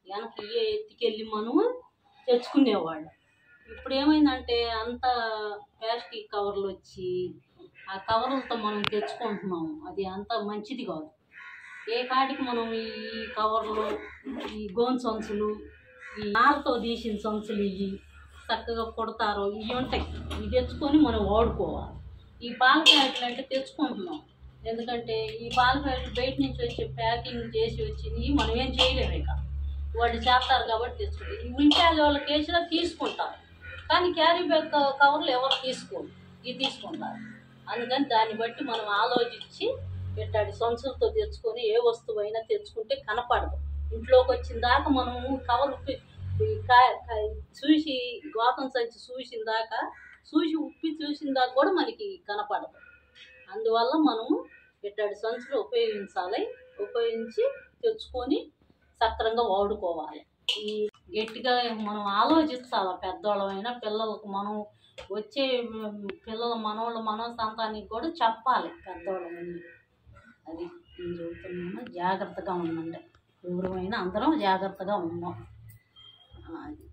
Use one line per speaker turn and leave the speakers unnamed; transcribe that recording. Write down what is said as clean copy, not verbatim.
వెనక్కి ఎత్తుకెళ్ళి మనము తెచ్చుకునేవాళ్ళం. ఇప్పుడు ఏమైందంటే అంత ప్లాస్టిక్ కవర్లు వచ్చి ఆ కవర్లతో మనం తెచ్చుకుంటున్నాము. అది అంత మంచిది కాదు. ఏ కాటికి మనం ఈ కవర్లు, ఈ గోను సంచులు, ఈ నారతో తీసిన సంచులు ఇవి చక్కగా కుడతారు, ఇవి ఉంటాయి. ఇవి తెచ్చుకొని మనం వాడుకోవాలి. ఈ పాల ప్యాకెట్లు అంటే తెచ్చుకుంటున్నాం. ఎందుకంటే ఈ పాల ప్యాకెట్లు బయట నుంచి వచ్చి ప్యాకింగ్ చేసి వచ్చినవి మనం ఏం చేయలేము. ఇక వాళ్ళు చేస్తారు కాబట్టి తెచ్చుకుంటాం. ఈ ఉల్లిపాయల వాళ్ళకి వేసినా తీసుకుంటారు, కానీ క్యారీ బ్యాగ్ కవర్లు ఎవరు తీసుకోరు, ఇవి తీసుకుంటారు. అందుకని దాన్ని బట్టి మనం ఆలోచించి పెట్టాడు. సంచులతో తెచ్చుకొని ఏ వస్తువు అయినా తెచ్చుకుంటే కనపడదు. ఇంట్లోకి వచ్చిన దాకా మనం కవర్ చూసి గోతం సంచి చూసిన దాకా ఉప్పి చూసిన దాకా కూడా మనకి కనపడదు. అందువల్ల మనము పెట్టాడు సంచులు ఉపయోగించి తెచ్చుకొని సక్రంగా వాడుకోవాలి. ఈ గట్టిగా మనం ఆలోచించాలి. పెద్దవాళ్ళమైనా పిల్లలకు మనం వచ్చే పిల్లల మనోళ్ళ సంతానికి కూడా చెప్పాలి పెద్దవాళ్ళని. అది నేను చెబుతున్నాను. జాగ్రత్తగా ఉండండి. ఎవరైనా అందరం జాగ్రత్తగా ఉందాం. అది